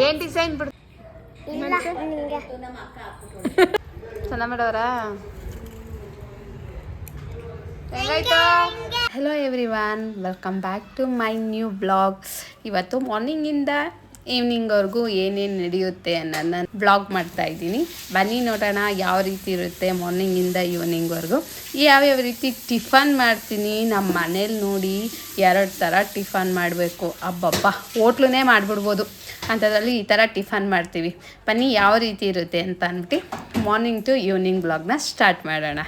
ಏನು ಡಿಸೈನ್ ಬಿಡು ಚೆನ್ನಾಗಿ ಮಾಡೋರಾ ಹೆಂಗಾಯ್ತು? Hello everyone, welcome back to my new blog. ಇವತ್ತು ಮಾರ್ನಿಂಗಿಂದ ಈವ್ನಿಂಗ್ವರೆಗೂ ಏನೇನು ನಡೆಯುತ್ತೆ ಅನ್ನೋದನ್ನ ಬ್ಲಾಗ್ ಮಾಡ್ತಾಯಿದ್ದೀನಿ. ಬನ್ನಿ ನೋಡೋಣ ಯಾವ ರೀತಿ ಇರುತ್ತೆ ಮಾರ್ನಿಂಗಿಂದ ಈವ್ನಿಂಗ್ವರೆಗೂ. ಯಾವ್ಯಾವ ರೀತಿ ಟಿಫನ್ ಮಾಡ್ತೀನಿ ನಮ್ಮ ಮನೇಲಿ. ನೋಡಿ 2 ಥರ ಟಿಫನ್ ಮಾಡಬೇಕು. ಅಬ್ಬಬ್ಬ ಹೋಟ್ಲನ್ನೇ ಮಾಡಿಬಿಡ್ಬೋದು ಅಂಥದ್ರಲ್ಲಿ ಈ ಥರ ಟಿಫನ್ ಮಾಡ್ತೀವಿ. ಬನ್ನಿ ಯಾವ ರೀತಿ ಇರುತ್ತೆ ಅಂತ ಅಂದ್ಬಿಟ್ಟು ಮಾರ್ನಿಂಗ್ ಟು ಈವ್ನಿಂಗ್ ಬ್ಲಾಗ್ನ ಸ್ಟಾರ್ಟ್ ಮಾಡೋಣ.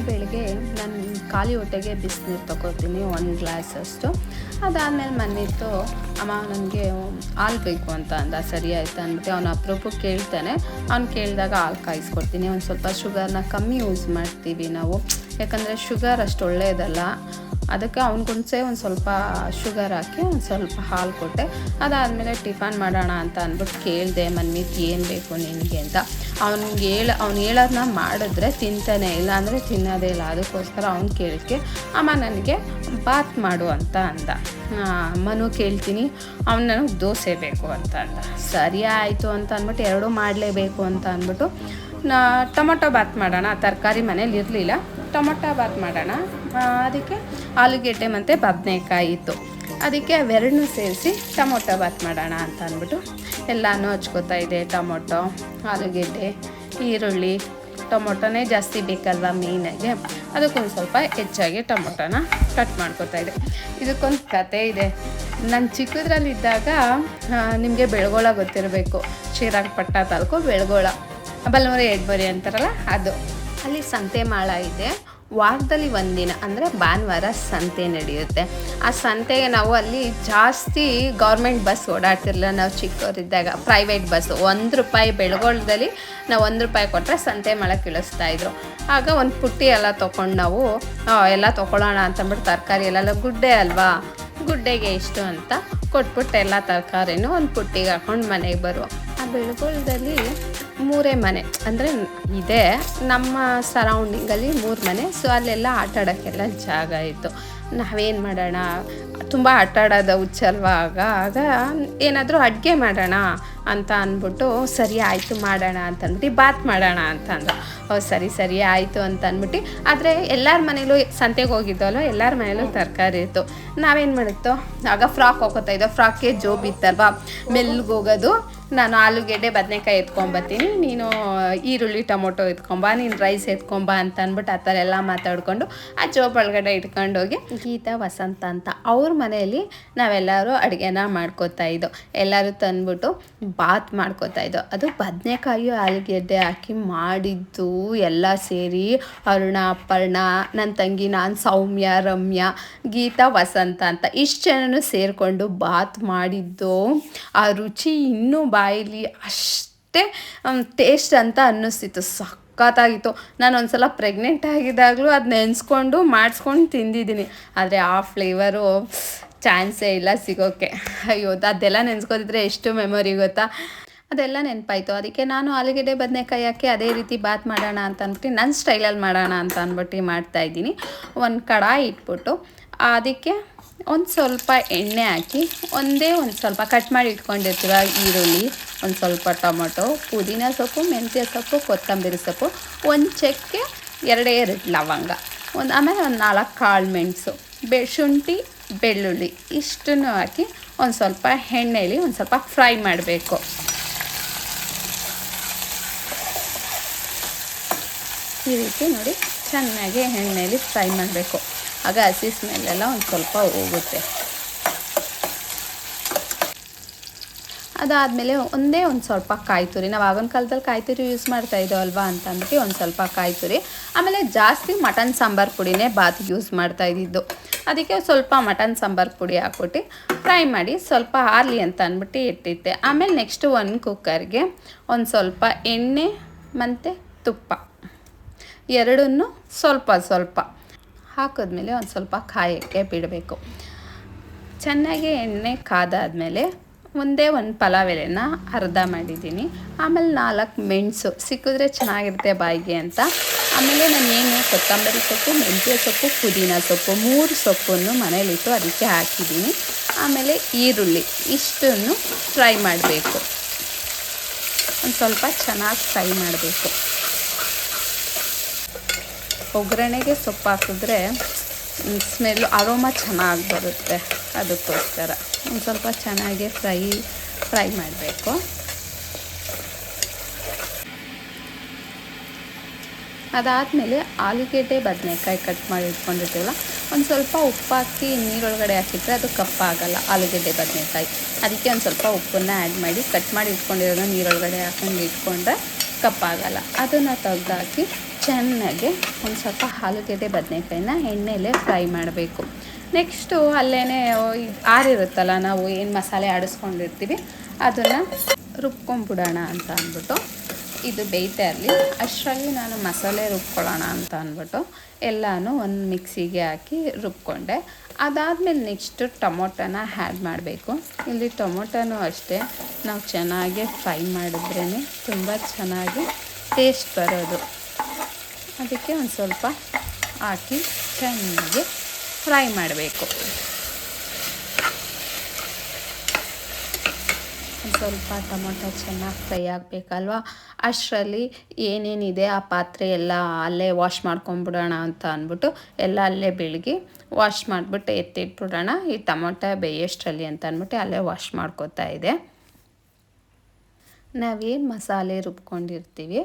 ಬೆಳಗ್ಗೆ ನಾನು ಖಾಲಿ ಹೊಟ್ಟೆಗೆ ಬಿಸಿನೀರು ತೊಗೋತೀನಿ 1 ಗ್ಲಾಸ್ ಅಷ್ಟು. ಅದಾದಮೇಲೆ ಮನೆಯಿತ್ತು ಅಮ್ಮ ನನಗೆ ಹಾಲು ಬೇಕು ಅಂತ ಅಂದ. ಸರಿ ಆಯಿತು ಅಂದ್ಬಿಟ್ಟು ಅವನು ಅಪರೂಪಕ್ಕೆ ಕೇಳ್ತಾನೆ. ಅವ್ನು ಕೇಳಿದಾಗ ಹಾಲು ಕಾಯಿಸ್ಕೊಡ್ತೀನಿ. ಒಂದು ಸ್ವಲ್ಪ ಶುಗರ್ನ ಕಮ್ಮಿ ಯೂಸ್ ಮಾಡ್ತೀವಿ ನಾವು, ಯಾಕಂದರೆ ಶುಗರ್ ಅಷ್ಟು ಒಳ್ಳೆಯದಲ್ಲ. ಅದಕ್ಕೆ ಅವ್ನಿಗೊಂದ್ಸೆ ಒಂದು ಸ್ವಲ್ಪ ಶುಗರ್ ಹಾಕಿ ಒಂದು ಸ್ವಲ್ಪ ಹಾಲು ಕೊಟ್ಟೆ. ಅದಾದಮೇಲೆ ಟಿಫನ್ ಮಾಡೋಣ ಅಂತ ಅಂದ್ಬಿಟ್ಟು ಕೇಳಿದೆ, ಮನ್ವಿತ್ ಏನು ಬೇಕು ನಿನಗೆ ಅಂತ. ಅವ್ನು ಹೇಳೋದನ್ನ ಮಾಡಿದ್ರೆ ತಿಂತಾನೆ, ಇಲ್ಲ ಅಂದರೆ ತಿನ್ನೋದೇ ಇಲ್ಲ. ಅದಕ್ಕೋಸ್ಕರ ಅವ್ನು ಕೇಳಿದ್ಕೆ ಅಮ್ಮ ನನಗೆ ಬಾತ್ ಮಾಡು ಅಂತ ಅಂದ. ಅಮ್ಮನೂ ಕೇಳ್ತೀನಿ, ಅವ್ನು ನನಗೆ ದೋಸೆ ಬೇಕು ಅಂತ ಅಂದ. ಸರಿ ಆಯಿತು ಅಂತ ಅಂದ್ಬಿಟ್ಟು 2 ಮಾಡಲೇಬೇಕು ಅಂತ ಅಂದ್ಬಿಟ್ಟು ಟೊಮೊಟೊ ಬಾತ್ ಮಾಡೋಣ. ತರಕಾರಿ ಮನೇಲಿ ಇರಲಿಲ್ಲ, ಟೊಮೊಟೊ ಬಾತ್ ಮಾಡೋಣ. ಅದಕ್ಕೆ ಆಲೂಗೆಡ್ಡೆ ಮತ್ತು ಬದನೆಕಾಯಿ ಇತ್ತು. ಅದಕ್ಕೆ ಅವೆರಡನ್ನೂ ಸೇರಿಸಿ ಟೊಮೊಟೊ ಬಾತ್ ಮಾಡೋಣ ಅಂತ ಅಂದ್ಬಿಟ್ಟು ಎಲ್ಲನೂ ಹಚ್ಕೋತಾ ಇದೆ. ಟೊಮೊಟೊ, ಆಲೂಗೆಡ್ಡೆ, ಈರುಳ್ಳಿ, ಟೊಮೊಟೊನೇ ಜಾಸ್ತಿ ಬೇಕಲ್ವ ಮೇಯ್ನಾಗಿ. ಅದಕ್ಕೊಂದು ಸ್ವಲ್ಪ ಹೆಚ್ಚಾಗಿ ಟೊಮೊಟೊನ ಕಟ್ ಮಾಡ್ಕೋತಾ ಇದೆ. ಇದಕ್ಕೊಂದು ಕತೆ ಇದೆ. ನಾನು ಚಿಕ್ಕದ್ರಲ್ಲಿದ್ದಾಗ ನಿಮಗೆ ಬೆಳಗೋಳ ಗೊತ್ತಿರಬೇಕು, ಶ್ರೀರಂಗಪಟ್ಟಣ ತಾಲೂಕು ಬೆಳಗೋಳ, ಬಲ್ಮುರಿ ಎಡ್ಬರಿ ಅಂತಾರಲ್ಲ ಅದು. ಅಲ್ಲಿ ಸಂತೆ ಮಾಳ ಇದೆ. ವಾರದಲ್ಲಿ 1 ದಿನ ಅಂದರೆ ಭಾನುವಾರ ಸಂತೆ ನಡೆಯುತ್ತೆ. ಆ ಸಂತೆಗೆ ನಾವು ಅಲ್ಲಿ ಜಾಸ್ತಿ ಗೌರ್ಮೆಂಟ್ ಬಸ್ ಓಡಾಡ್ತಿರಲಿಲ್ಲ ನಾವು ಚಿಕ್ಕವರಿದ್ದಾಗ. ಪ್ರೈವೇಟ್ ಬಸ್ಸು ₹1 ಬೆಳಗೋಳದಲ್ಲಿ ನಾವು ₹1 ಕೊಟ್ಟರೆ ಸಂತೆ ಮಾಳಕ್ಕೆ ಇಳಿಸ್ತಾಯಿದ್ರು. ಆಗ ಒಂದು ಪುಟ್ಟಿ ಎಲ್ಲ ತೊಗೊಂಡು ನಾವು ಎಲ್ಲ ತೊಗೊಳ್ಳೋಣ ಅಂತಂದ್ಬಿಟ್ಟು ತರಕಾರಿ ಎಲ್ಲ ಗುಡ್ಡೆ ಅಲ್ವಾ, ಗುಡ್ಡೆಗೆ ಇಷ್ಟು ಅಂತ ಕೊಟ್ಬಿಟ್ಟು ಎಲ್ಲ ತರಕಾರಿನೂ ಒಂದು ಪುಟ್ಟಿಗೆ ಹಾಕ್ಕೊಂಡು ಮನೆಗೆ ಬರುವ. ಆ ಬೆಳಗೋಳದಲ್ಲಿ 3 ಮನೆ ಅಂದರೆ ಇದೆ, ನಮ್ಮ ಸರೌಂಡಿಂಗಲ್ಲಿ 3 ಮನೆ. ಸೊ ಅಲ್ಲೆಲ್ಲ ಆಟ ಆಡೋಕ್ಕೆಲ್ಲ ಜಾಗ ಇತ್ತು. ನಾವೇನು ಮಾಡೋಣ, ತುಂಬ ಆಟ ಆಡೋದು ಹುಚ್ಚಲ್ವ ಆಗ ಏನಾದರೂ ಅಡುಗೆ ಮಾಡೋಣ ಅಂತ ಅಂದ್ಬಿಟ್ಟು ಸರಿ ಆಯಿತು ಮಾಡೋಣ ಅಂತಂದ್ಬಿಟ್ಟು ಬಾತ್ ಮಾಡೋಣ ಅಂತ ಅಂದರು. ಸರಿ ಆಯಿತು ಅಂತ ಅಂದ್ಬಿಟ್ಟು. ಆದರೆ ಎಲ್ಲರ ಮನೇಲೂ ಸಂತೆಗೆ ಹೋಗಿದ್ದವಲ್ಲ, ಎಲ್ಲರ ಮನೇಲೂ ತರಕಾರಿ ಇತ್ತು. ನಾವೇನು ಮಾಡಿತ್ತು, ಆಗ ಫ್ರಾಕ್ ಹಾಕೋತಾ ಇದ್ದೋ, ಫ್ರಾಕ್ಗೆ ಜೋಬ್ ಇತ್ತಲ್ವ, ಮೆಲ್ಗೆ ಹೋಗೋದು. ನಾನು ಆಲೂಗೆಡ್ಡೆ ಬದನೆಕಾಯಿ ಎತ್ಕೊಂಬತ್ತೀನಿ, ನೀನು ಈರುಳ್ಳಿ ಟೊಮೊಟೊ ಎತ್ಕೊಂಬ, ನೀನು ರೈಸ್ ಎತ್ಕೊಂಬ ಅಂತ ಅಂದ್ಬಿಟ್ಟು ಆ ಥರ ಎಲ್ಲ ಮಾತಾಡಿಕೊಂಡು ಆ ಜೋಬ್ ಒಳಗಡೆ ಇಟ್ಕೊಂಡೋಗಿ ಗೀತಾ ವಸಂತ ಅಂತ ಅವ್ರ ಮನೆಯಲ್ಲಿ ನಾವೆಲ್ಲರೂ ಅಡುಗೆನ ಮಾಡ್ಕೋತಾ ಇದ್ದೋ. ಎಲ್ಲರೂ ತಂದ್ಬಿಟ್ಟು ಬಾತ್ ಮಾಡ್ಕೋತಾ ಇದ್ದೋ. ಅದು ಬದನೆಕಾಯಿ ಆಲೂಗೆಡ್ಡೆ ಹಾಕಿ ಮಾಡಿದ್ದು ಎಲ್ಲ ಸೇರಿ. ಅರುಣ, ಅಪರ್ಣ, ನನ್ನ ತಂಗಿ, ನಾನು, ಸೌಮ್ಯ, ರಮ್ಯಾ, ಗೀತಾ, ವಸಂತ ಅಂತ ಇಷ್ಟು ಜನನು ಸೇರಿಕೊಂಡು ಬಾತ್ ಮಾಡಿದ್ದು. ಆ ರುಚಿ ಇನ್ನೂ ಬಾಯಲ್ಲಿ ಅಷ್ಟೇ ಟೇಸ್ಟ್ ಅಂತ ಅನ್ನಿಸ್ತಿತ್ತು. ಸಖತ್ತಾಗಿತ್ತು. ನಾನು ಒಂದ್ಸಲ ಪ್ರೆಗ್ನೆಂಟ್ ಆಗಿದ್ದಾಗಲೂ ಅದು ನೆನೆಸ್ಕೊಂಡು ಮಾಡಿಸ್ಕೊಂಡು ತಿಂದಿದ್ದೀನಿ. ಆದರೆ ಆ ಫ್ಲೇವರು ಚಾನ್ಸೇ ಇಲ್ಲ ಸಿಗೋಕ್ಕೆ. ಅಯ್ಯೋ, ಅದೆಲ್ಲ ನೆನೆಸ್ಕೋತಿದ್ರೆ ಎಷ್ಟು ಮೆಮೊರಿ ಗೊತ್ತಾ. ಅದೆಲ್ಲ ನೆನಪಾಯಿತು. ಅದಕ್ಕೆ ನಾನು ಆಲೂಗೆಡ್ಡೆ ಬದನೆಕಾಯಿ ಹಾಕಿ ಅದೇ ರೀತಿ ಬಾತ್ ಮಾಡೋಣ ಅಂತ ಅಂದ್ಬಿಟ್ಟು ನನ್ನ ಸ್ಟೈಲಲ್ಲಿ ಮಾಡೋಣ ಅಂತ ಅಂದ್ಬಿಟ್ಟು ಮಾಡ್ತಾಯಿದ್ದೀನಿ. ಒಂದು ಕಡಾಯಿ ಇಟ್ಬಿಟ್ಟು ಅದಕ್ಕೆ ಒಂದು ಸ್ವಲ್ಪ ಎಣ್ಣೆ ಹಾಕಿ ಒಂದು ಸ್ವಲ್ಪ ಕಟ್ ಮಾಡಿ ಇಟ್ಕೊಂಡಿರ್ತೀವ ಈರುಳ್ಳಿ, ಒಂದು ಸ್ವಲ್ಪ ಟೊಮೊಟೊ, ಪುದೀನ ಸೊಪ್ಪು, ಮೆಂತ್ಯ ಸೊಪ್ಪು, ಕೊತ್ತಂಬರಿ ಸೊಪ್ಪು, ಒಂದು ಚಕ್ಕೆ, 2 ಲವಂಗ, ಆಮೇಲೆ ಒಂದು 4 ಕಾಳು ಮೆಣಸು, ಶುಂಠಿ, ಬೆಳ್ಳುಳ್ಳಿ ಇಷ್ಟನ್ನು ಹಾಕಿ ಒಂದು ಸ್ವಲ್ಪ ಎಣ್ಣೆಲಿ ಒಂದು ಸ್ವಲ್ಪ ಫ್ರೈ ಮಾಡಬೇಕು. ಈ ರೀತಿ ನೋಡಿ ಚೆನ್ನಾಗಿ ಎಣ್ಣೆಯಲ್ಲಿ ಫ್ರೈ ಮಾಡಬೇಕು. ಆಗ ಹಸಿ ಸ್ಮೆಲ್ಲೆಲ್ಲ ಒಂದು ಸ್ವಲ್ಪ ಹೋಗುತ್ತೆ. ಅದಾದಮೇಲೆ ಒಂದು ಸ್ವಲ್ಪ ಕಾಯಿ ತುರಿ, ನಾವು ಆಗಿನ ಕಾಲದಲ್ಲಿ ಕಾಯಿ ತುರಿ ಯೂಸ್ ಮಾಡ್ತಾಯಿದ್ದೋ ಅಲ್ವಾ ಅಂತ ಅಂದ್ಬಿಟ್ಟು ಒಂದು ಸ್ವಲ್ಪ ಕಾಯಿ ತುರಿ. ಆಮೇಲೆ ಜಾಸ್ತಿ ಮಟನ್ ಸಾಂಬಾರು ಪುಡಿನೇ ಬಾತ್ ಯೂಸ್ ಮಾಡ್ತಾಯಿದ್ದಿದ್ದು. ಅದಕ್ಕೆ ಸ್ವಲ್ಪ ಮಟನ್ ಸಾಂಬಾರು ಪುಡಿ ಹಾಕ್ಬಿಟ್ಟು ಫ್ರೈ ಮಾಡಿ ಸ್ವಲ್ಪ ಆರಲಿ ಅಂತ ಅಂದ್ಬಿಟ್ಟು ಇಟ್ಟಿದ್ದೆ. ಆಮೇಲೆ ನೆಕ್ಸ್ಟು ಒಂದು ಕುಕ್ಕರ್ಗೆ ಒಂದು ಸ್ವಲ್ಪ ಎಣ್ಣೆ ಮತ್ತು ತುಪ್ಪ ಎರಡನ್ನೂ ಸ್ವಲ್ಪ ಸ್ವಲ್ಪ ಹಾಕಿದ್ಮೇಲೆ ಒಂದು ಸ್ವಲ್ಪ ಕಾಯೋಕ್ಕೆ ಬಿಡಬೇಕು. ಚೆನ್ನಾಗಿ ಎಣ್ಣೆ ಕಾದಾದಮೇಲೆ ಒಂದೇ ಒಂದು ಪಲಾವ್ ಎಲೆನ ಅರ್ಧ ಮಾಡಿದ್ದೀನಿ. ಆಮೇಲೆ 4 ಮೆಣಸು ಸಿಕ್ಕಿದ್ರೆ ಚೆನ್ನಾಗಿರುತ್ತೆ ಬಾಯಿಗೆ ಅಂತ. ಆಮೇಲೆ ನಾನೇನು ಕೊತ್ತಂಬರಿ ಸೊಪ್ಪು, ಮೆಂತ್ಯ ಸೊಪ್ಪು, ಪುದೀನ ಸೊಪ್ಪು 3 ಸೊಪ್ಪನ್ನು ಮನೇಲಿಟ್ಟು ಅದಕ್ಕೆ ಹಾಕಿದ್ದೀನಿ. ಆಮೇಲೆ ಈರುಳ್ಳಿ ಇಷ್ಟನ್ನು ಫ್ರೈ ಮಾಡಬೇಕು. ಒಂದು ಸ್ವಲ್ಪ ಚೆನ್ನಾಗಿ ಫ್ರೈ ಮಾಡಬೇಕು. ಒಗ್ಗರಣೆಗೆ ಸೊಪ್ಪು ಹಾಕಿದ್ರೆ ಸ್ಮೆಲ್ಲು ಅರೋಮ ಚೆನ್ನಾಗಿ ಬರುತ್ತೆ. ಅದಕ್ಕೋಸ್ಕರ ಒಂದು ಸ್ವಲ್ಪ ಚೆನ್ನಾಗಿ ಫ್ರೈ ಮಾಡಬೇಕು. ಅದಾದಮೇಲೆ ಆಲೂಗೆಡ್ಡೆ ಬದನೆಕಾಯಿ ಕಟ್ ಮಾಡಿ ಇಟ್ಕೊಂಡಿರ್ತೀವಲ್ಲ, ಒಂದು ಸ್ವಲ್ಪ ಉಪ್ಪು ಹಾಕಿ ನೀರೊಳಗಡೆ ಹಾಕಿದ್ರೆ ಅದು ಕಪ್ಪಾಗಲ್ಲ ಆಲೂಗೆಡ್ಡೆ ಬದನೆಕಾಯಿ. ಅದಕ್ಕೆ ಒಂದು ಸ್ವಲ್ಪ ಉಪ್ಪನ್ನು ಆ್ಯಡ್ ಮಾಡಿ ಕಟ್ ಮಾಡಿ ಇಟ್ಕೊಂಡಿರೋದನ್ನ ನೀರೊಳಗಡೆ ಹಾಕೊಂಡು ಇಟ್ಕೊಂಡ್ರೆ ಕಪ್ಪಾಗಲ್ಲ. ಅದನ್ನು ತೆಗ್ದಾಕಿ ಚೆನ್ನಾಗಿ ಒಂದು ಸ್ವಲ್ಪ ಆಲೂಗೆಡ್ಡೆ ಬದನೆಕಾಯಿನ ಎಣ್ಣೆಯಲ್ಲೇ ಫ್ರೈ ಮಾಡಬೇಕು. ನೆಕ್ಸ್ಟು ಅಲ್ಲೇ ಆರಿರುತ್ತಲ್ಲ, ನಾವು ಏನು ಮಸಾಲೆ ಆಡಿಸ್ಕೊಂಡಿರ್ತೀವಿ ಅದನ್ನು ರುಬ್ಕೊಂಡ್ಬಿಡೋಣ ಅಂತ ಅಂದ್ಬಿಟ್ಟು, ಇದು ಬೇಯ್ತಾ ಇರಲಿ ಅಷ್ಟರಲ್ಲಿ ನಾನು ಮಸಾಲೆ ರುಬ್ಕೊಳ್ಳೋಣ ಅಂತ ಅಂದ್ಬಿಟ್ಟು ಎಲ್ಲನೂ ಒಂದು ಮಿಕ್ಸಿಗೆ ಹಾಕಿ ರುಬ್ಕೊಂಡೆ. ಅದಾದಮೇಲೆ ನೆಕ್ಸ್ಟು ಟೊಮೊಟೊನ ಆ್ಯಡ್ ಮಾಡಬೇಕು. ಇಲ್ಲಿ ಟೊಮೊಟೊನೂ ಅಷ್ಟೇ ನಾವು ಚೆನ್ನಾಗಿ ಫ್ರೈ ಮಾಡಿದ್ರೇ ತುಂಬ ಚೆನ್ನಾಗಿ ಟೇಸ್ಟ್ ಬರೋದು. ಅದಕ್ಕೆ ಒಂದು ಸ್ವಲ್ಪ ಹಾಕಿ ಚೆನ್ನಾಗಿ ಫ್ರೈ ಮಾಡಬೇಕು. ಒಂದು ಸ್ವಲ್ಪ ಟೊಮೊಟೊ ಚೆನ್ನಾಗಿ ಫ್ರೈ ಆಗಬೇಕಲ್ವ, ಅಷ್ಟರಲ್ಲಿ ಏನೇನಿದೆ ಆ ಪಾತ್ರೆ ಎಲ್ಲ ಅಲ್ಲೇ ವಾಶ್ ಮಾಡ್ಕೊಂಬಿಡೋಣ ಅಂತ ಅಂದ್ಬಿಟ್ಟು ಎಲ್ಲ ಅಲ್ಲೇ ಬೆಳಗ್ಗೆ ವಾಶ್ ಮಾಡಿಬಿಟ್ಟು ಎತ್ತಿಟ್ಬಿಡೋಣ. ಈ ಟೊಮೊಟೊ ಬೇಯೋಷ್ಟರಲ್ಲಿ ಅಂತ ಅಂದ್ಬಿಟ್ಟು ಅಲ್ಲೇ ವಾಶ್ ಮಾಡ್ಕೋತಾ ಇದೆ. ನಾವೇನು ಮಸಾಲೆ ರುಬ್ಕೊಂಡಿರ್ತೀವಿ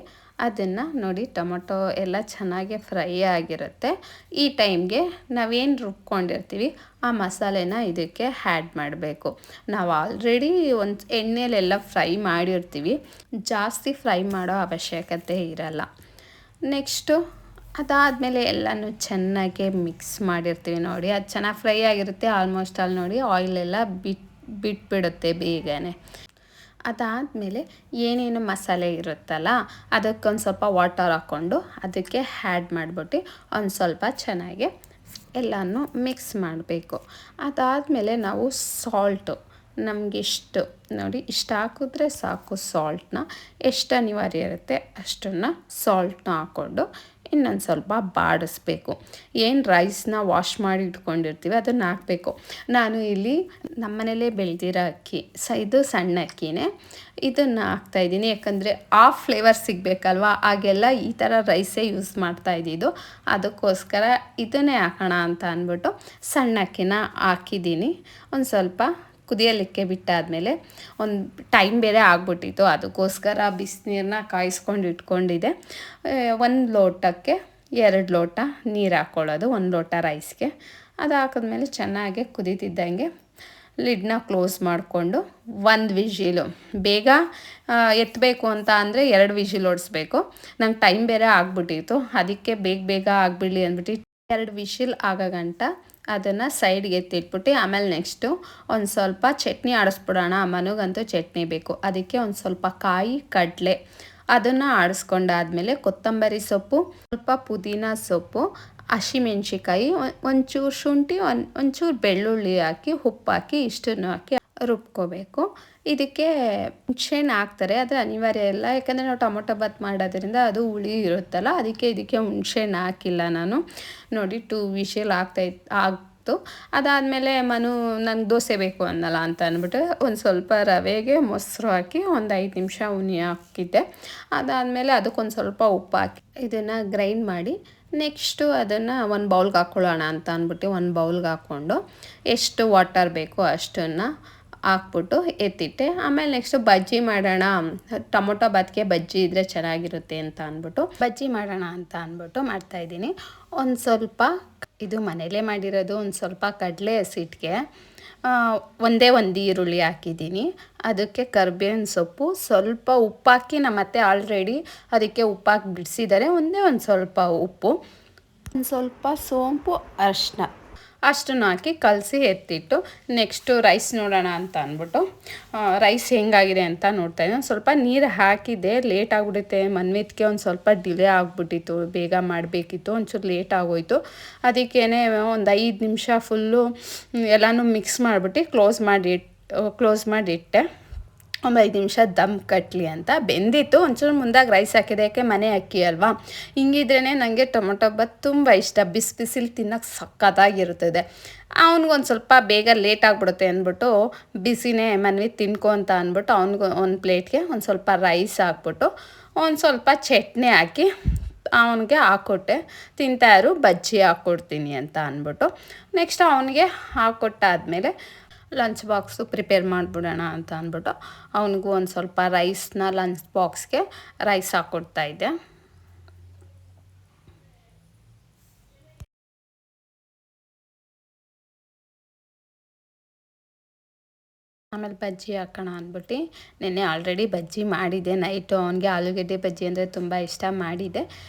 ಅದನ್ನು ನೋಡಿ ಟೊಮೊಟೊ ಎಲ್ಲ ಚೆನ್ನಾಗಿ ಫ್ರೈ ಆಗಿರುತ್ತೆ. ಈ ಟೈಮ್ಗೆ ನಾವೇನು ರುಬ್ಕೊಂಡಿರ್ತೀವಿ ಆ ಮಸಾಲೆನ ಇದಕ್ಕೆ ಆ್ಯಡ್ ಮಾಡಬೇಕು. ನಾವು ಆಲ್ರೆಡಿ ಒಂದು ಎಣ್ಣೆಲೆಲ್ಲ ಫ್ರೈ ಮಾಡಿರ್ತೀವಿ, ಜಾಸ್ತಿ ಫ್ರೈ ಮಾಡೋ ಅವಶ್ಯಕತೆ ಇರಲ್ಲ. ನೆಕ್ಸ್ಟು ಅದಾದಮೇಲೆ ಎಲ್ಲನೂ ಚೆನ್ನಾಗಿ ಮಿಕ್ಸ್ ಮಾಡಿರ್ತೀವಿ ನೋಡಿ, ಅದು ಚೆನ್ನಾಗಿ ಫ್ರೈ ಆಗಿರುತ್ತೆ. ಆಲ್ಮೋಸ್ಟ್ ಅಲ್ಲಿ ನೋಡಿ ಆಯಿಲೆಲ್ಲ ಬಿಟ್ಬಿಡುತ್ತೆ ಬೇಗನೆ. ಅದಾದಮೇಲೆ ಏನೇನು ಮಸಾಲೆ ಇರುತ್ತಲ್ಲ ಅದಕ್ಕೊಂದು ಸ್ವಲ್ಪ ವಾಟರ್ ಹಾಕ್ಕೊಂಡು ಅದಕ್ಕೆ ಆ್ಯಡ್ ಮಾಡಿಬಿಟ್ಟು ಒಂದು ಸ್ವಲ್ಪ ಚೆನ್ನಾಗಿ ಎಲ್ಲನೂ ಮಿಕ್ಸ್ ಮಾಡಬೇಕು. ಅದಾದಮೇಲೆ ನಾವು ಸಾಲ್ಟು ನಮಗೆಷ್ಟು ನೋಡಿ ಇಷ್ಟು ಹಾಕಿದ್ರೆ ಸಾಕು. ಸಾಲ್ಟನ್ನ ಎಷ್ಟು ಅನಿವಾರ್ಯ ಇರುತ್ತೆ ಅಷ್ಟನ್ನು ಸಾಲ್ಟನ್ನ ಹಾಕ್ಕೊಂಡು ಇನ್ನೊಂದು ಸ್ವಲ್ಪ ಬಾಡಿಸ್ಬೇಕು. ಏನು ರೈಸ್ನ ವಾಶ್ ಮಾಡಿ ಇಟ್ಕೊಂಡಿರ್ತೀವಿ ಅದನ್ನು ಹಾಕಬೇಕು. ನಾನು ಇಲ್ಲಿ ನಮ್ಮನೇಲೇ ಬೆಳೆದಿರೋ ಅಕ್ಕಿ, ಇದು ಸಣ್ಣ ಅಕ್ಕಿನೇ, ಇದನ್ನು ಹಾಕ್ತಾಯಿದ್ದೀನಿ. ಯಾಕಂದರೆ ಆ ಫ್ಲೇವರ್ ಸಿಗಬೇಕಲ್ವ, ಆಗೆಲ್ಲ ಈ ಥರ ರೈಸೇ ಯೂಸ್ ಮಾಡ್ತಾಯಿದ್ದಿದ್ದು. ಅದಕ್ಕೋಸ್ಕರ ಇದನ್ನೇ ಹಾಕೋಣ ಅಂತ ಅಂದ್ಬಿಟ್ಟು ಸಣ್ಣ ಅಕ್ಕಿನ ಹಾಕಿದ್ದೀನಿ. ಒಂದು ಸ್ವಲ್ಪ ಕುದಿಯಲಿಕ್ಕೆ ಬಿಟ್ಟಾದಮೇಲೆ ಒಂದು ಟೈಮ್ ಬೇರೆ ಆಗ್ಬಿಟ್ಟಿತ್ತು, ಅದಕ್ಕೋಸ್ಕರ ಬಿಸಿನೀರನ್ನ ಕಾಯಿಸ್ಕೊಂಡು ಇಟ್ಕೊಂಡಿದ್ದೆ. 1 ಲೋಟಕ್ಕೆ 2 ಲೋಟ ನೀರು ಹಾಕ್ಕೊಳ್ಳೋದು 1 ಲೋಟ ರೈಸ್ಗೆ. ಅದು ಹಾಕಿದ್ಮೇಲೆ ಚೆನ್ನಾಗಿ ಕುದೀತಿದ್ದಂಗೆ ಲಿಡ್ನ ಕ್ಲೋಸ್ ಮಾಡಿಕೊಂಡು 1 ವಿಷಿಲು, ಬೇಗ ಎತ್ತಬೇಕು ಅಂತ ಅಂದರೆ 2 ವಿಷಿಲ್ ಹೊಡಿಸ್ಬೇಕು. ನಂಗೆ ಟೈಮ್ ಬೇರೆ ಆಗಿಬಿಟ್ಟಿತ್ತು, ಅದಕ್ಕೆ ಬೇಗ ಆಗಿಬಿಡಲಿ ಅಂದ್ಬಿಟ್ಟು 2 ವಿಷಿಲ್ ಆಗೋ ಗಂಟ ಅದನ್ನು ಸೈಡ್ಗೆ ಎತ್ತಿಟ್ಬಿಟ್ಟು ಆಮೇಲೆ ನೆಕ್ಸ್ಟು ಒಂದು ಸ್ವಲ್ಪ ಚಟ್ನಿ ಆಡಿಸ್ಬಿಡೋಣ. ಮನೆಗಂತೂ ಚಟ್ನಿ ಬೇಕು, ಅದಕ್ಕೆ ಒಂದು ಸ್ವಲ್ಪ ಕಾಯಿ ಕಡಲೆ ಅದನ್ನು ಆಡಿಸ್ಕೊಂಡಾದ್ಮೇಲೆ ಕೊತ್ತಂಬರಿ ಸೊಪ್ಪು, ಸ್ವಲ್ಪ ಪುದೀನ ಸೊಪ್ಪು, ಹಸಿಮೆಣ್ಸಿಕಾಯಿ, ಒಂಚೂರು ಶುಂಠಿ, ಒಂಚೂರು ಬೆಳ್ಳುಳ್ಳಿ ಹಾಕಿ ಉಪ್ಪು ಹಾಕಿ ಇಷ್ಟನ್ನು ಹಾಕಿ ರುಬ್ಕೋಬೇಕು. ಇದಕ್ಕೆ ಹುಣಸೆಹಣ್ಣು ಹಾಕ್ತಾರೆ, ಅದು ಅನಿವಾರ್ಯ ಇಲ್ಲ. ಯಾಕಂದರೆ ನಾವು ಟೊಮೊಟೊ ಬಾತ್ ಮಾಡೋದ್ರಿಂದ ಅದು ಹುಳಿ ಇರುತ್ತಲ್ಲ, ಇದಕ್ಕೆ ಹುಣಸೆಹಣ್ಣು ಹಾಕಿಲ್ಲ ನಾನು. ನೋಡಿ 2 ವಿಷಲ್ ಆಗ್ತು. ಅದಾದಮೇಲೆ ನಂಗೆ ದೋಸೆ ಬೇಕು ಅನ್ನಲ್ಲ ಅಂತ ಅಂದ್ಬಿಟ್ಟು ಒಂದು ಸ್ವಲ್ಪ ರವೆಗೆ ಮೊಸರು ಹಾಕಿ ಒಂದು 5 ನಿಮಿಷ ಉನಿ ಹಾಕಿದ್ದೆ. ಅದಾದಮೇಲೆ ಅದಕ್ಕೊಂದು ಸ್ವಲ್ಪ ಉಪ್ಪು ಹಾಕಿ ಇದನ್ನು ಗ್ರೈಂಡ್ ಮಾಡಿ ನೆಕ್ಸ್ಟು ಅದನ್ನು ಒಂದು ಬೌಲ್ಗೆ ಹಾಕ್ಕೊಳ್ಳೋಣ ಅಂತ ಅಂದ್ಬಿಟ್ಟು ಒಂದು ಬೌಲ್ಗೆ ಹಾಕ್ಕೊಂಡು ಎಷ್ಟು ವಾಟರ್ ಬೇಕೋ ಅಷ್ಟನ್ನು ಹಾಕ್ಬಿಟ್ಟು ಎತ್ತಿಟ್ಟೆ. ಆಮೇಲೆ ನೆಕ್ಸ್ಟು ಬಜ್ಜಿ ಮಾಡೋಣ, ಟೊಮೊಟೊ ಬಾತ್ಗೆ ಬಜ್ಜಿ ಇದ್ದರೆ ಚೆನ್ನಾಗಿರುತ್ತೆ ಅಂತ ಅಂದ್ಬಿಟ್ಟು ಬಜ್ಜಿ ಮಾಡೋಣ ಅಂತ ಅಂದ್ಬಿಟ್ಟು ಮಾಡ್ತಾಯಿದ್ದೀನಿ. ಒಂದು ಸ್ವಲ್ಪ ಇದು ಮನೇಲೇ ಮಾಡಿರೋದು, ಒಂದು ಸ್ವಲ್ಪ ಕಡಲೆ ಹಸಿಟ್ಟಿಗೆ ಒಂದೇ ಒಂದು ಈರುಳ್ಳಿ ಹಾಕಿದ್ದೀನಿ. ಅದಕ್ಕೆ ಕರಿಬೇವಿನ ಸೊಪ್ಪು, ಸ್ವಲ್ಪ ಉಪ್ಪಾಕಿ ನಮ್ಮತ್ತೆ ಆಲ್ರೆಡಿ ಅದಕ್ಕೆ ಉಪ್ಪಾಕಿ ಬಿಡಿಸಿದ್ದಾರೆ. ಒಂದೇ ಒಂದು ಸ್ವಲ್ಪ ಉಪ್ಪು, ಒಂದು ಸ್ವಲ್ಪ ಸೋಂಪು, ಅರಿಶಿನ ಅಷ್ಟನ್ನು ಹಾಕಿ ಕಲಸಿ ಎತ್ತಿಟ್ಟು ನೆಕ್ಸ್ಟು ರೈಸ್ ನೋಡೋಣ ಅಂತ ಅಂದ್ಬಿಟ್ಟು ರೈಸ್ ಹೆಂಗಾಗಿದೆ ಅಂತ ನೋಡ್ತಾಯಿದ್ದೆ. ಒಂದು ಸ್ವಲ್ಪ ನೀರು ಹಾಕಿದ್ದೆ, ಲೇಟ್ ಆಗಿಬಿಡುತ್ತೆ ಮನ್ವಿತ್ಗೆ, ಒಂದು ಸ್ವಲ್ಪ ಡಿಲೇ ಆಗಿಬಿಟ್ಟಿತ್ತು, ಬೇಗ ಮಾಡಬೇಕಿತ್ತು, ಒಂಚೂರು ಲೇಟ್ ಆಗೋಯಿತು. ಅದಕ್ಕೇ ಒಂದು 5 ನಿಮಿಷ ಫುಲ್ಲು ಎಲ್ಲನೂ ಮಿಕ್ಸ್ ಮಾಡಿಬಿಟ್ಟು ಕ್ಲೋಸ್ ಮಾಡಿಟ್ಟೆ. ಒಂದು 5 ನಿಮಿಷ ದಮ್ ಕಟ್ಟಲಿ ಅಂತ. ಬೆಂದಿತ್ತು, ಒಂಚೂರು ಮುಂದಾಗಿ ರೈಸ್ ಹಾಕಿದೆ, ಯಾಕೆ ಮನೆ ಅಕ್ಕಿ ಅಲ್ವಾ. ಹಿಂಗಿದ್ರೇ ನನಗೆ ಟೊಮೊಟೊ ಬಾತ್ ತುಂಬ ಇಷ್ಟ, ಬಿಸಿಲು ತಿನ್ನೋಕ್ಕೆ ಸಕ್ಕತ್ತಾಗಿರುತ್ತದೆ. ಅವ್ನಿಗೊಂದು ಸ್ವಲ್ಪ ಬೇಗ ಲೇಟ್ ಆಗಿಬಿಡುತ್ತೆ ಅಂದ್ಬಿಟ್ಟು ಬಿಸಿನೇ ಮನ್ವಿ ತಿನ್ಕೊ ಅಂತ ಅಂದ್ಬಿಟ್ಟು ಅವ್ನಿಗೆ ಒಂದು ಪ್ಲೇಟ್ಗೆ ಒಂದು ಸ್ವಲ್ಪ ರೈಸ್ ಹಾಕ್ಬಿಟ್ಟು ಒಂದು ಸ್ವಲ್ಪ ಚಟ್ನಿ ಹಾಕಿ ಅವನಿಗೆ ಹಾಕ್ಕೊಟ್ಟೆ. ತಿಂತಾಯಿರು, ಬಜ್ಜಿ ಹಾಕ್ಕೊಡ್ತೀನಿ ಅಂತ ಅಂದ್ಬಿಟ್ಟು ನೆಕ್ಸ್ಟ್ ಅವನಿಗೆ ಹಾಕ್ಕೊಟ್ಟಾದಮೇಲೆ ಲಂಚ್ ಬಾಕ್ಸು ಪ್ರಿಪೇರ್ ಮಾಡಿಬಿಡೋಣ ಅಂತ ಅಂದ್ಬಿಟ್ಟು ಅವನಿಗೂ ಒಂದು ಸ್ವಲ್ಪ ರೈಸ್ನ ಲಂಚ್ ಬಾಕ್ಸ್ಗೆ ರೈಸ್ ಹಾಕ್ಕೊಡ್ತಾಯಿದ್ದೆ. ಆಮೇಲೆ ಬಜ್ಜಿ ಹಾಕೋಣ ಅಂದ್ಬಿಟ್ಟು ನೆನ್ನೆ ಆಲ್ರೆಡಿ ಬಜ್ಜಿ ಮಾಡಿದ್ದೆ ನೈಟು. ಅವನಿಗೆ ಆಲೂಗಡ್ಡೆ ಬಜ್ಜಿ ಅಂದರೆ ತುಂಬ ಇಷ್ಟ, ಮಾಡಿದ್ದೆ.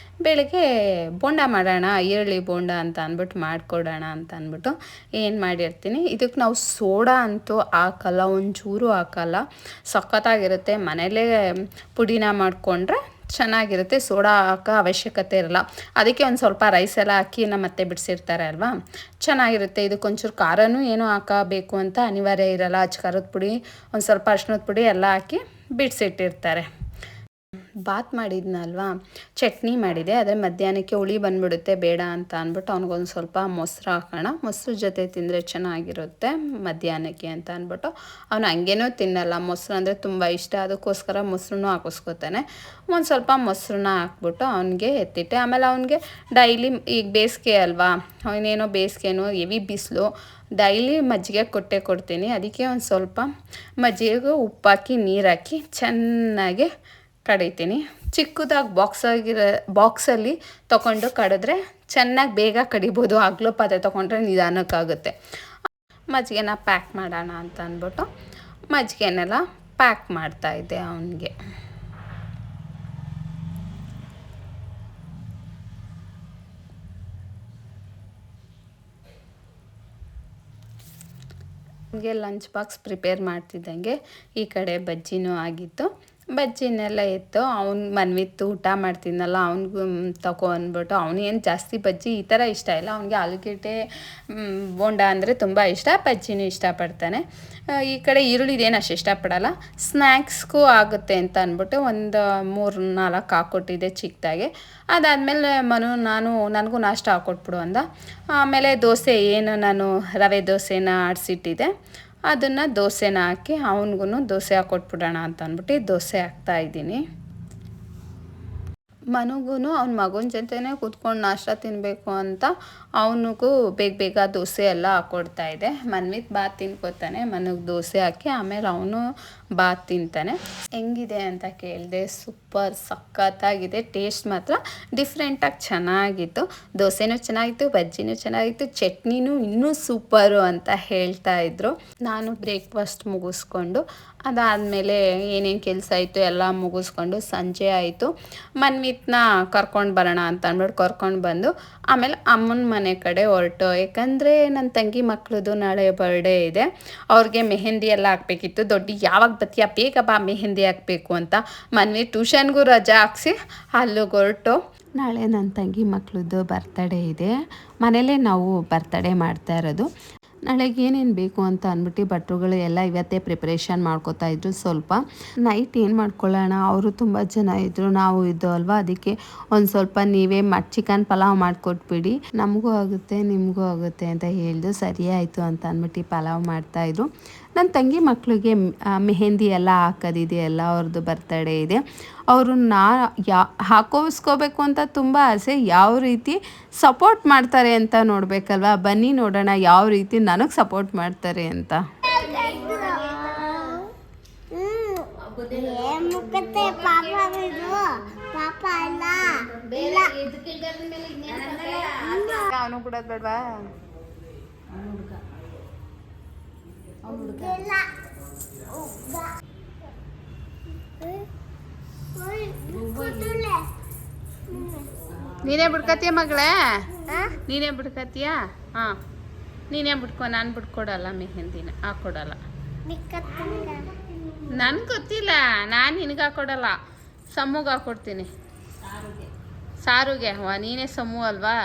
ಬೆಳಗ್ಗೆ ಬೋಂಡ ಮಾಡೋಣ, ಈರುಳ್ಳಿ ಬೋಂಡ ಅಂತ ಅಂದ್ಬಿಟ್ಟು ಮಾಡಿಕೊಡೋಣ ಅಂತ ಅಂದ್ಬಿಟ್ಟು ಏನು ಮಾಡಿರ್ತೀನಿ. ಇದಕ್ಕೆ ನಾವು ಸೋಡಾ ಅಂತೂ ಹಾಕಲ್ಲ, ಒಂಚೂರು ಹಾಕಲ್ಲ, ಸಖತ್ತಾಗಿರುತ್ತೆ. ಮನೇಲೇ ಪುಡಿನ ಮಾಡಿಕೊಂಡ್ರೆ ಚೆನ್ನಾಗಿರುತ್ತೆ, ಸೋಡಾ ಹಾಕೋ ಅವಶ್ಯಕತೆ ಇರಲ್ಲ. ಅದಕ್ಕೆ ಒಂದು ಸ್ವಲ್ಪ ರೈಸ್ ಎಲ್ಲ ಹಾಕಿ ನಮ್ಮತ್ತೆ ಬಿಡಿಸಿರ್ತಾರೆ ಅಲ್ವಾ, ಚೆನ್ನಾಗಿರುತ್ತೆ. ಇದಕ್ಕೊಂಚೂರು ಖಾರನೂ ಏನೂ ಹಾಕಬೇಕು ಅಂತ ಅನಿವಾರ್ಯ ಇರಲ್ಲ. ಖಾರದ ಪುಡಿ, ಒಂದು ಸ್ವಲ್ಪ ಅರಿಶಿನದ ಪುಡಿ ಎಲ್ಲ ಹಾಕಿ ಬಿಡಿಸಿಟ್ಟಿರ್ತಾರೆ. ಬಾತ್ ಮಾಡಿದ್ನಲ್ವಾ, ಚಟ್ನಿ ಮಾಡಿದೆ, ಆದರೆ ಮಧ್ಯಾಹ್ನಕ್ಕೆ ಹುಳಿ ಬಂದುಬಿಡುತ್ತೆ ಬೇಡ ಅಂತ ಅಂದ್ಬಿಟ್ಟು ಅವ್ನಿಗೊಂದು ಸ್ವಲ್ಪ ಮೊಸರು ಹಾಕೋಣ, ಮೊಸರು ಜೊತೆ ತಿಂದರೆ ಚೆನ್ನಾಗಿರುತ್ತೆ ಮಧ್ಯಾಹ್ನಕ್ಕೆ ಅಂತ ಅಂದ್ಬಿಟ್ಟು. ಅವನು ಹಂಗೇನೂ ತಿನ್ನಲ್ಲ, ಮೊಸರು ಅಂದರೆ ತುಂಬ ಇಷ್ಟ, ಅದಕ್ಕೋಸ್ಕರ ಮೊಸರನ್ನೂ ಹಾಕಿಸ್ಕೊತಾನೆ. ಒಂದು ಸ್ವಲ್ಪ ಮೊಸರನ್ನ ಹಾಕ್ಬಿಟ್ಟು ಅವನಿಗೆ ಎತ್ತಿಟ್ಟೆ. ಆಮೇಲೆ ಅವನಿಗೆ ಡೈಲಿ ಈಗ ಬೇಸಿಗೆ ಅಲ್ವಾ, ಅವನೇನೋ ಬೇಸಿಗೆನೋ ಹೆವಿ ಬಿಸಿಲು, ಡೈಲಿ ಮಜ್ಜಿಗೆ ಕೊಡ್ತೀನಿ. ಅದಕ್ಕೆ ಒಂದು ಸ್ವಲ್ಪ ಮಜ್ಜಿಗೆಗೆ ಉಪ್ಪಾಕಿ ನೀರು ಹಾಕಿ ಚೆನ್ನಾಗಿ ಕಡಿತೀನಿ. ಚಿಕ್ಕದಾಗಿ ಬಾಕ್ಸಲ್ಲಿ ತೊಗೊಂಡು ಕಡಿದ್ರೆ ಚೆನ್ನಾಗಿ ಬೇಗ ಕಡಿಬೋದು, ಅಗಲ ಪಾತ್ರೆ ತೊಗೊಂಡ್ರೆ ನಿಧಾನಕ್ಕಾಗುತ್ತೆ. ಮಜ್ಜಿಗೆನ ಪ್ಯಾಕ್ ಮಾಡೋಣ ಅಂತ ಅಂದ್ಬಿಟ್ಟು ಮಜ್ಜಿಗೆನೆಲ್ಲ ಪ್ಯಾಕ್ ಮಾಡ್ತಾಯಿದ್ದೆ ಅವನಿಗೆ. ಅವನಿಗೆ ಲಂಚ್ ಬಾಕ್ಸ್ ಪ್ರಿಪೇರ್ ಮಾಡ್ತಿದ್ದಂಗೆ ಈ ಕಡೆ ಬಜ್ಜಿನೂ ಆಗಿತ್ತು. ಬಜ್ಜಿನೆಲ್ಲ ಎತ್ತು ಅವ್ನು ಮನ್ವಿತ್ತು ಊಟ ಮಾಡ್ತಿದ್ನಲ್ಲ, ಅವ್ನಿಗೂ ತಗೋ ಅಂದ್ಬಿಟ್ಟು. ಅವನೇನು ಜಾಸ್ತಿ ಬಜ್ಜಿ ಈ ಥರ ಇಷ್ಟ ಇಲ್ಲ, ಅವನಿಗೆ ಆಲೂಗಡ್ಡೆ ಬೋಂಡ ಅಂದರೆ ತುಂಬ ಇಷ್ಟ, ಬಜ್ಜಿನೂ ಇಷ್ಟಪಡ್ತಾನೆ. ಈ ಕಡೆ ಈರುಳ್ಳಿದೇನು ಅಷ್ಟು ಇಷ್ಟಪಡಲ್ಲ, ಸ್ನ್ಯಾಕ್ಸ್ಗೂ ಆಗುತ್ತೆ ಅಂತ ಅಂದ್ಬಿಟ್ಟು ಒಂದು 3-4 ಹಾಕ್ಕೊಟ್ಟಿದ್ದೆ ಚಿಕ್ಕದಾಗೆ. ಅದಾದಮೇಲೆ ನನಗೂ ನಾಷ್ಟ ಹಾಕ್ಕೊಟ್ಬಿಡು ಅಂದ. ಆಮೇಲೆ ದೋಸೆ ಏನು ನಾನು ರವೆ ದೋಸೆನ ಆಡಿಸಿಟ್ಟಿದ್ದೆ, ಅದನ್ನು ದೋಸೆನ ಹಾಕಿ ಅವನಿಗೂ ದೋಸೆ ಹಾಕ್ಕೊಟ್ಬಿಡೋಣ ಅಂತ ಅಂದ್ಬಿಟ್ಟು ದೋಸೆ ಹಾಕ್ತಾಯಿದ್ದೀನಿ. ಮನುಗೂ ಅವ್ನ ಮಗನ ಜೊತೆನೇ ಕೂತ್ಕೊಂಡು ನಾಷ್ಟ ತಿನ್ನಬೇಕು ಅಂತ ಅವನಿಗೂ ಬೇಗ ದೋಸೆ ಎಲ್ಲ ಹಾಕ್ಕೊಡ್ತಾಯಿದ್ದೆ. ಮನ್ವಿತ್ ಬಾತ್ ತಿನ್ಕೋತಾನೆ, ಮನಗೆ ದೋಸೆ ಹಾಕಿ ಆಮೇಲೆ ಅವನು ಬಾತ್ ತಿಂತಾನೆ. ಹೆಂಗಿದೆ ಅಂತ ಕೇಳಿದೆ. ಸೂಪರ್, ಸಖತ್ತಾಗಿದೆ, ಟೇಸ್ಟ್ ಮಾತ್ರ ಡಿಫ್ರೆಂಟಾಗಿ ಚೆನ್ನಾಗಿತ್ತು. ದೋಸೆನೂ ಚೆನ್ನಾಗಿತ್ತು, ಬಜ್ಜಿನೂ ಚೆನ್ನಾಗಿತ್ತು, ಚಟ್ನಿನೂ ಇನ್ನೂ ಸೂಪರು ಅಂತ ಹೇಳ್ತಾಯಿದ್ರು. ನಾನು ಬ್ರೇಕ್ಫಾಸ್ಟ್ ಮುಗಿಸ್ಕೊಂಡು ಅದಾದಮೇಲೆ ಏನೇನು ಕೆಲಸ ಆಯಿತು ಎಲ್ಲ ಮುಗಿಸ್ಕೊಂಡು ಸಂಜೆ ಆಯಿತು. ಮನ್ವಿತ್ನ ಕರ್ಕೊಂಡು ಬರೋಣ ಅಂತ ಅಂದ್ಬಿಟ್ಟು ಕರ್ಕೊಂಡು ಬಂದು ಆಮೇಲೆ ಅಮ್ಮನ ಮನೆ ಕಡೆ ಹೊರಟು. ಯಾಕಂದರೆ ನನ್ನ ತಂಗಿ ಮಕ್ಕಳದು ನಾಳೆ ಬರ್ಡೇ ಇದೆ, ಅವ್ರಿಗೆ ಮೆಹಂದಿ ಎಲ್ಲ ಹಾಕಬೇಕಿತ್ತು. ಯಾವಾಗ ಬತ್ತೀಯ, ಬೇಗ ಬಾ ಮೆಹಂದಿ ಹಾಕಬೇಕು ಅಂತ. ಮನ್ವಿ ಟ್ಯೂಷನ್ಗೂ ರಜಾ ಹಾಕ್ಸಿ ಅಲ್ಲಿಗೆ ಹೊರಟು. ನಾಳೆ ನನ್ನ ತಂಗಿ ಮಕ್ಕಳದ್ದು ಬರ್ತಡೇ ಇದೆ, ಮನೇಲೇ ನಾವು ಬರ್ತಡೇ ಮಾಡ್ತಾ ಇರೋದು. ನಾಳೆಗೆ ಏನೇನು ಬೇಕು ಅಂತ ಅಂದ್ಬಿಟ್ಟು ಭಟ್ರುಗಳು ಎಲ್ಲ ಇವತ್ತೇ ಪ್ರಿಪ್ರೇಷನ್ ಮಾಡ್ಕೋತಾ ಇದ್ರು. ಸ್ವಲ್ಪ ನೈಟ್ ಏನು ಮಾಡ್ಕೊಳ್ಳೋಣ, ಅವರು ತುಂಬ ಜನ ಇದ್ದರು, ನಾವು ಇದ್ದು ಅಲ್ವಾ, ಅದಕ್ಕೆ ಒಂದು ಸ್ವಲ್ಪ ನೀವೇ ಚಿಕನ್ ಪಲಾವ್ ಮಾಡಿಕೊಟ್ಬಿಡಿ, ನಮಗೂ ಆಗುತ್ತೆ ನಿಮಗೂ ಆಗುತ್ತೆ ಅಂತ ಹೇಳಿದ್ರು. ಸರಿ ಆಯಿತು ಅಂತ ಅಂದ್ಬಿಟ್ಟು ಪಲಾವ್ ಮಾಡ್ತಾಯಿದ್ರು. ನನ್ನ ತಂಗಿ ಮಕ್ಕಳಿಗೆ ಮೆಹಂದಿ ಎಲ್ಲ ಹಾಕೋದಿದೆ, ಎಲ್ಲ ಅವ್ರದ್ದು ಬರ್ತಡೇ ಇದೆ. ಅವ್ರನ್ನ ಹಾಕೋಸ್ಕೋಬೇಕು ಅಂತ ತುಂಬ ಆಸೆ. ಯಾವ ರೀತಿ ಸಪೋರ್ಟ್ ಮಾಡ್ತಾರೆ ಅಂತ ನೋಡಬೇಕಲ್ವ, ಬನ್ನಿ ನೋಡೋಣ ಯಾವ ರೀತಿ ನನಗೆ ಸಪೋರ್ಟ್ ಮಾಡ್ತಾರೆ ಅಂತ. ಮುಖತ್ತೆ ಪಾಪ ಬಿಡು ಪಾಪ ಅಲ್ಲ ಇಲ್ಲ ಅವನು ಬಿಡೋದು ಬೇಡವಾ ಇಲ್ಲ ನೀನೇ ಬಿಡ್ಕತ್ತೀಯ ಮಗಳೇ ನೀನೇ ಬಿಡ್ಕತ್ತೀಯ ಹಾಂ ನೀನೇ ಬಿಡ್ಕೊ ನಾನು ಬಿಟ್ಕೊಡಲ್ಲ ಮೆಹಂದಿನ ಹಾಕ್ಕೊಡಲ್ಲ ನನ್ಗೆ ಗೊತ್ತಿಲ್ಲ ನಾನು ನಿನಗೆ ಹಾಕ್ಕೊಡಲ್ಲ ಸಮ್ಮುಗೆ ಹಾಕ್ಕೊಡ್ತೀನಿ ಸಾರುಗೆ ನೀನೇ ಸಮ್ಮು ಅಲ್ವಾ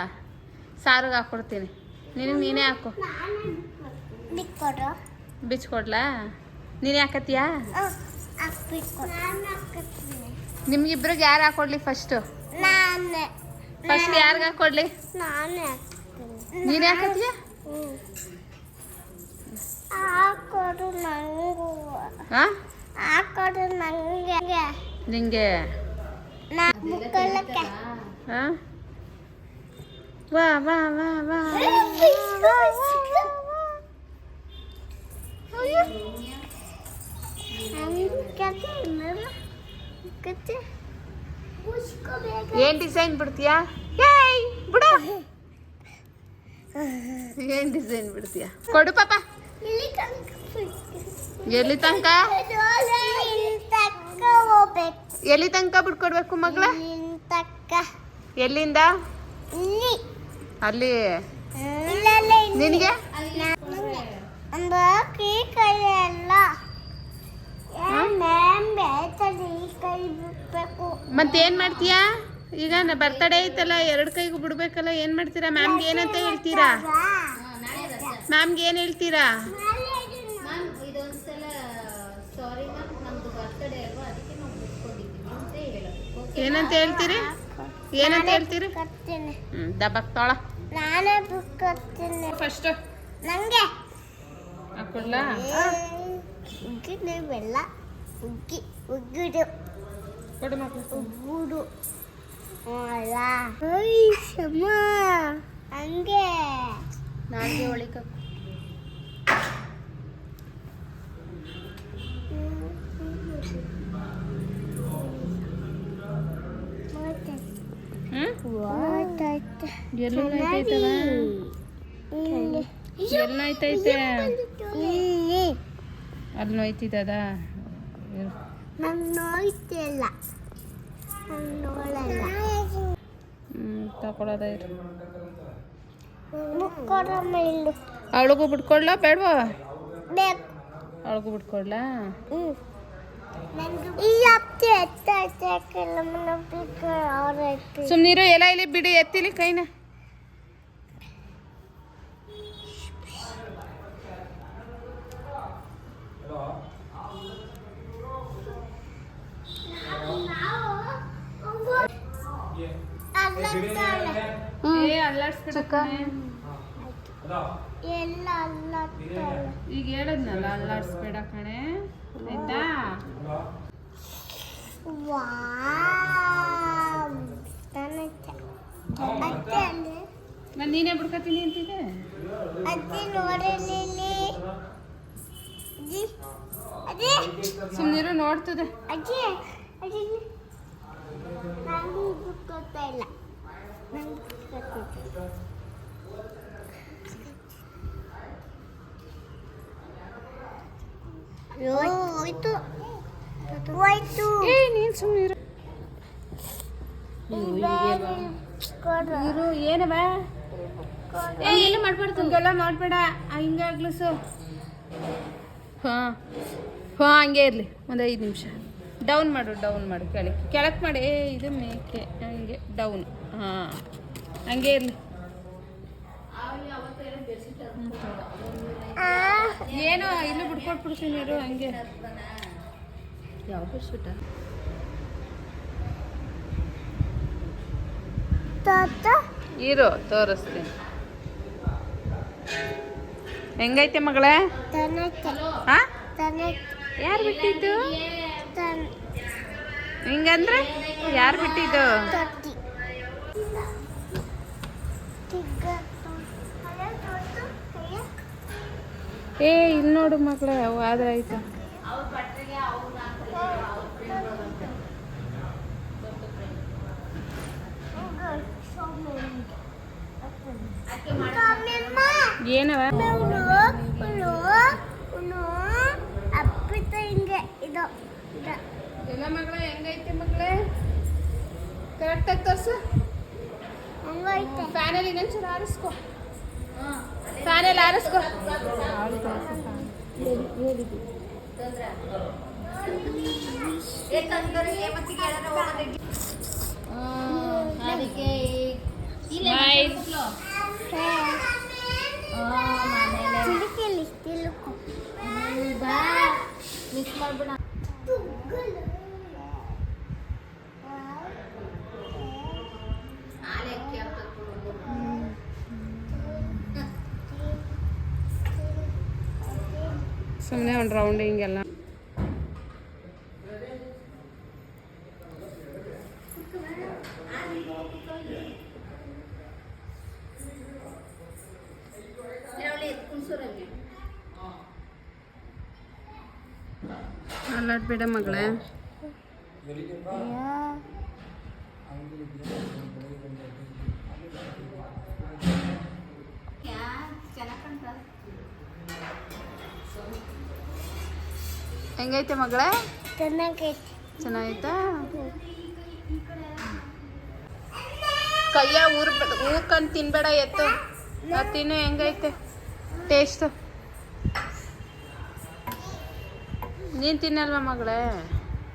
ಸಾರಿಗೆ ಹಾಕ್ಕೊಡ್ತೀನಿ ನಿನಗೆ ನೀನೇ ಹಾಕೊ ಬಿಚ್ಕೊಡ್ಲಾ ನೀನೇ ಹಾಕತ್ತೀಯಾ ನಿಮ್ಗಿಬ್ರಿಗೆ ಯಾರು ಹಾಕೊಡ್ಲಿ ಫಸ್ಟು ಫಸ್ಟ್ ಯಾರಿಗೆ ಹಾಕೊಡ್ಲಿ ನೀನೇ ಹಾಕತ್ತೀಯ ಹಾಕೊಡು ನಂಗೂ ಹಾಂ ಹಾಕೊಡು ನಂಗೆ ನಿಂಗೆ ಮುಕ್ಕಲಕ್ಕೆ ಹಾಂ ವಾ ವಾ ವಾ ವಾ ಏನ್ ಡಿಸೈನ್ ಬಿಡ್ತೀಯಾ ಏಯ್ ಬಿಡ ಏನ್ ಡಿಸೈನ್ ಬಿಡ್ತೀಯಾ ಕೊಡು ಪಾಪ ಎಲ್ಲಿ ತನಕ ಎಲ್ಲಿ ತನಕ ಬಿಟ್ಕೊಡ್ಬೇಕು ಮಗಳ ಎಲ್ಲಿಂದ ಅಲ್ಲಿ ನಿನಗೆ ಮತ್ತೇನ್ ಮಾಡ್ತೀಯಾ ಈಗ ಬರ್ತಡೇ ಐತಲ್ಲ 2 ಕೈಗೂ ಬಿಡ್ಬೇಕಲ್ಲ ಏನ್ ಮಾಡ್ತೀರಾ ಮ್ಯಾಮ್ಗೆ ಏನಂತ ಹೇಳ್ತೀರಾ ಮ್ಯಾಮ್ಗೆ ಏನ್ ಹೇಳ್ತೀರಾ ಏನಂತ ಹೇಳ್ತೀರಿ ಏನಂತ ಹೇಳ್ತೀರಿ ದಬ್ಬಕ್ ತೊಳ ನಾನೇ ಬಿಡ್ಕೊಡ್ತೀನಿ ಫಸ್ಟ್ ನಂಗೆ ಹಾಕೊಡ್ಲ ಉಗ್ಗಿದೆಲ್ಲ ಉಗ್ಗಿಡು ಕೊಡು ಮಕ್ಕಳು ಉಗ್ಗುಡು ಅಲ್ಲ ಶಮ ಹಂಗೆ ನಾಲ್ಗೆ ಒಳಿಕ ಎಲ್ಲೈತೈತೆ ಅಲ್ಲಿ ನೋಯ್ತಿದ್ದದ ನಂಗೆ ನೋಯ್ತಿಲ್ಲ ನೋಡಲ್ಲ ತಗೊಳೋದ ಮುಕ್ಕೊಡಮ್ಮ ಇಲ್ಲು ಅವಳಿಗೂ ಬಿಟ್ಕೊಡ್ಲಾ ಬೇಡವಾ ಬೇಕು ಅವಳಿಗೂ ಬಿಟ್ಕೊಡ್ಲಾ ಈ ಹಪ್ತೆ ಎತ್ತಾಕೆಲ್ಲ ಅವ್ರೈತಿ ಸುಮ್ಮನಿರು ಎಲ್ಲ ಇಲ್ಲಿ ಬಿಡಿ ಎತ್ತಿಲಿ ಕೈನ ಎಲ್ಲ ಅಲ್ಲ ಈಗ ಹೇಳದ್ನಲ್ಲ ಅಲ್ಲಾಡ್ಸ್ಬೇಡ ಕಣೆ ಆಯ್ತಾ ನಾನು ನೀನೇ ಬಿಡ್ಕೊತೀನಿ ಅಂತಿದ್ದೆ ಸುಮ್ಮನಿರು ನೋಡ್ತದೆ ಅಜ್ಜಿ ಅಜ್ಜಿ ನಂಗೆ ಗೊತ್ತಾ ಇಲ್ಲ ಹೋಯ್ತು ಹೋಯ್ತು ಏ ನೀನು ಸುಮ್ಮನಿರು ಇರು ಏನವ ಏ ಎಲ್ಲ ಮಾಡ್ಬಾರ್ದು ಹಂಗೆಲ್ಲ ಮಾಡಬೇಡ ಹಿಂಗೆ ಆಗ್ಲಿಸು ಹಾಂ ಹಾಂ ಹಂಗೆ ಇರಲಿ ಒಂದು 5 ನಿಮಿಷ ಡೌನ್ ಮಾಡು ಕೆಳಕ್ಕೆ ಮಾಡಿ ಏ ಇದು ಮೇಕೆ ಹಂಗೆ ಡೌನ್ ಹಾಂ ಹಂಗೆ ಇರಲಿ ಏನೋ ಇಲ್ಲೂ ಬಿಡ್ಕೊಟ್ಬಿಡ್ತೀನಿ ಇರು ಹಂಗೆ ಯಾವ ಬೆಡ್ಶೀಟ ಇರು ತೋರಿಸ್ತೀನಿ ಹೆಂಗೈತೆ ಮಗಳೇ ಹಾಂ ಯಾರು ಬಿಟ್ಟಿದ್ದು ಹಿಂಗಂದ್ರೆ ಯಾರು ಬಿಟ್ಟಿದ್ದು ಏ ಇಲ್ಲಿ ನೋಡು ಮಕ್ಕಳೇ ಆದ್ರೆ ಆಯ್ತು ಏನವ ಅಪ್ಪಿತ ಹಿಂಗೆ ಇದು ಎಲ್ಲ ಮಗಳೇ ಹೆಂಗೈತೆ ಮಗಳೇ ಕರೆಕ್ಟಾಗಿ ತೋರಿಸು ಹಂಗೈತೆ ಫ್ಯಾನಲ್ಲಿ ಇನ್ನೊಂಚೂರು ಆರಿಸ್ಕೊ ಫ್ಯಾನಲ್ಲಿ ಆರಿಸ್ಕೊ ಅದಕ್ಕೆ ಚಿಲಿಕೆಲಿ ತಿಳ್ಕೊ ಮಿಕ್ಸ್ ಮಾಡ್ಬಿಡ ಸುಮ್ಮನೆ ಒಂದು ರೌಂಡ್ ಹಿಂಗೆಲ್ಲ ಅಲ್ಲಾಡ್ಬೇಡ ಮಗಳೇ ಹೆಂಗೈತೆ ಮಗಳೇ ಚೆನ್ನಾಗೈತೆ ಚೆನ್ನಾಗೈತಾ ಕೈಯ ಊರ್ಕೊಂಡು ತಿನ್ಬೇಡ ಎತ್ತು ಅದು ತಿನ್ನು ಹೆಂಗೈತೆ ಟೇಸ್ಟ್ ನೀನು ತಿನ್ನಲ್ವ ಮಗಳೇ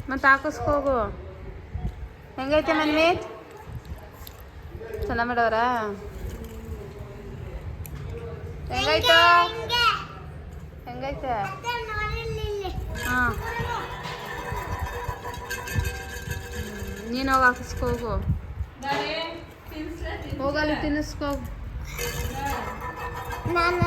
ಮತ್ತೆ ಹಾಕಿಸ್ಕೋಗು ಹೆಂಗೈತೆ ಮನ್ಮೀತ್ ಚೆನ್ನಾಗಿ ಮಾಡವ್ರ ಹೆಂಗೈತೆ ಹೆಂಗೈತೆ ಹಾಂ ನೀನು ಹೋಗಿ ಹಾಕಿಸ್ಕೋಗು ಹೋಗಲ್ಲಿ ತಿನ್ನಿಸ್ಕೋಗು ನಾನು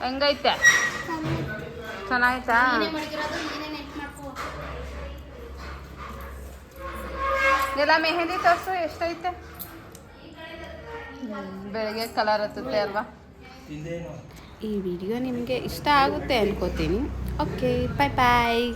ಹೆಂಗೈತೆ ಚೆನ್ನಾಗೈತಾ ಎಲ್ಲ ಮೆಹಂದಿ ತೋರಿಸು ಎಷ್ಟೈತೆ ಬೆಳಗ್ಗೆ ಕಲರ್ ಹತ್ತುತ್ತೆ ಅಲ್ವಾ ಈ ವಿಡಿಯೋ ನಿಮಗೆ ಇಷ್ಟ ಆಗುತ್ತೆ ಅನ್ಕೋತೀನಿ ಓಕೆ ಬಾಯ್ ಬಾಯ್